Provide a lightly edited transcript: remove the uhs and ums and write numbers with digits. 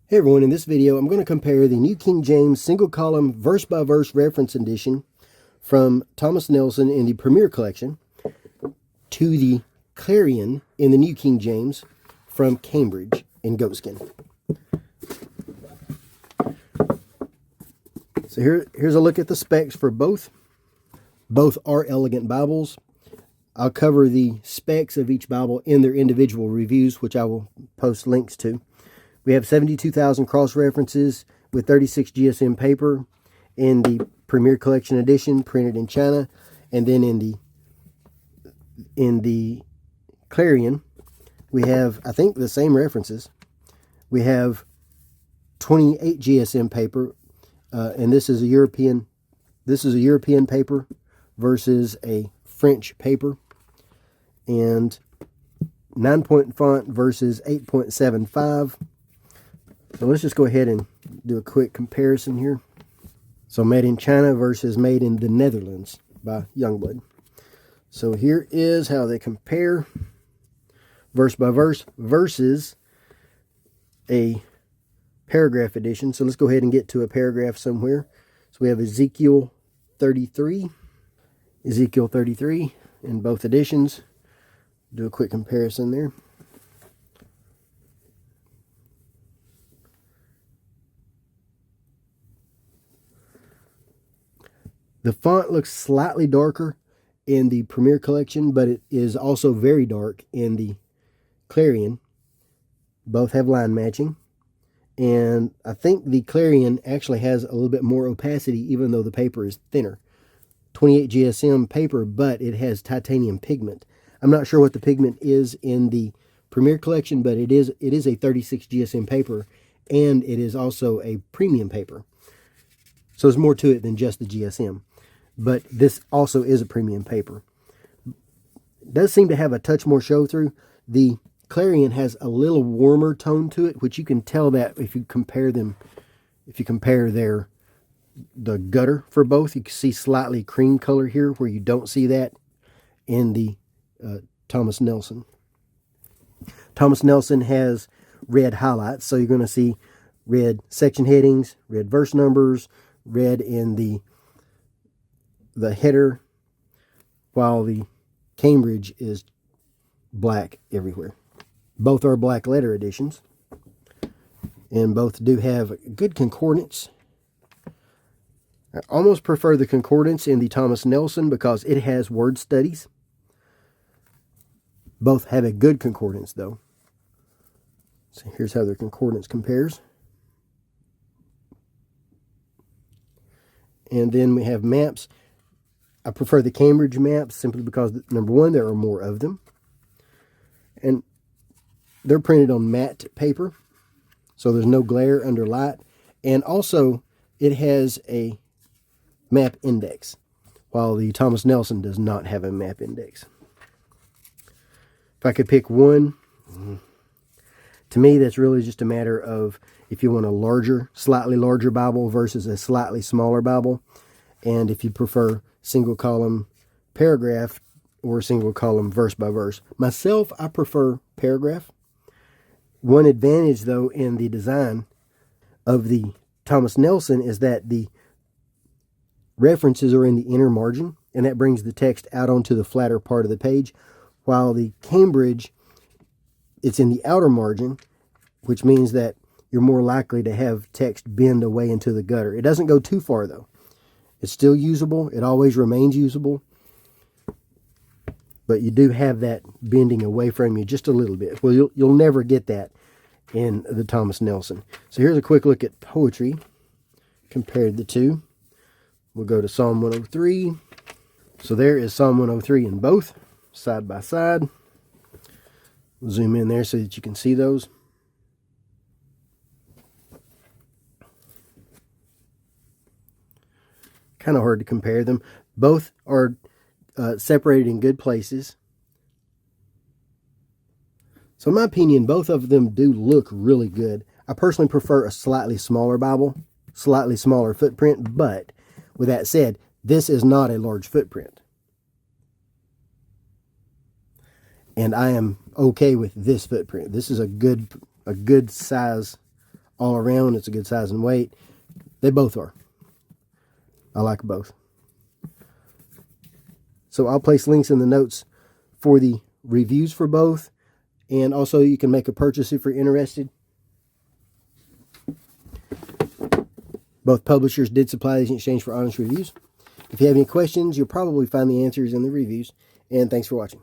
Hey everyone, in this video I'm going to compare the New King James single column verse by verse reference edition from Thomas Nelson in the Premier Collection to the Clarion in the New King James from Cambridge in Goatskin. So here's a look at the specs for both. Both are elegant Bibles. I'll cover the specs of each Bible in their individual reviews, which I will post links to. We have 72,000 cross-references with 36 GSM paper in the Premier Collection edition, printed in China. And then in the Clarion, we have, I think, the same references. We have 28 GSM paper, and this is a European paper versus a French paper. And 9-point font versus 8.75. So let's just go ahead and do a quick comparison here. So made in China versus made in the Netherlands by Youngblood. So here is how they compare verse by verse versus a paragraph edition. So let's go ahead and get to a paragraph somewhere. So we have Ezekiel 33 in both editions. Do a quick comparison there. The font looks slightly darker in the Premier Collection, but it is also very dark in the Clarion. Both have line matching. And I think the Clarion actually has a little bit more opacity, even though the paper is thinner. 28 GSM paper, but it has titanium pigment. I'm not sure what the pigment is in the Premier Collection, but it is a 36 GSM paper, and it is also a premium paper. So there's more to it than just the GSM. But this also is a premium paper. It does seem to have a touch more show through. The Clarion has a little warmer tone to it, which you can tell that if you compare them. If you compare the gutter for both, you can see slightly cream color here, where you don't see that in the Thomas Nelson. Thomas Nelson has red highlights, so you're going to see red section headings, red verse numbers, red in the header, while the Cambridge is black everywhere. Both are black letter editions, and both do have good concordance. I almost prefer the concordance in the Thomas Nelson because it has word studies. Both have a good concordance, though. So here's how their concordance compares. And then we have maps. I prefer the Cambridge maps simply because, number one, there are more of them. And they're printed on matte paper, so there's no glare under light. And also, it has a map index, while the Thomas Nelson does not have a map index. If I could pick one, to me, that's really just a matter of if you want a slightly larger Bible versus a slightly smaller Bible, and if you prefer single column paragraph or single column verse by verse. Myself, I prefer paragraph. One advantage, though, in the design of the Thomas Nelson is that the references are in the inner margin, and that brings the text out onto the flatter part of the page, while the Cambridge, it's in the outer margin, which means that you're more likely to have text bend away into the gutter. It doesn't go too far, though. It's still usable. It always remains usable. But you do have that bending away from you just a little bit. Well, you'll never get that in the Thomas Nelson. So here's a quick look at poetry. Compared the two. We'll go to Psalm 103. So there is Psalm 103 in both, side by side. We'll zoom in there so that you can see those. Kind of hard to compare them. Both are separated in good places. So in my opinion, both of them do look really good. I personally prefer a slightly smaller Bible, slightly smaller footprint, but with that said, this is not a large footprint. And I am okay with this footprint. This is a good size all around. It's a good size and weight. They both are. I like both. So I'll place links in the notes for the reviews for both. And also you can make a purchase if you're interested. Both publishers did supply these in exchange for honest reviews. If you have any questions, you'll probably find the answers in the reviews. And thanks for watching.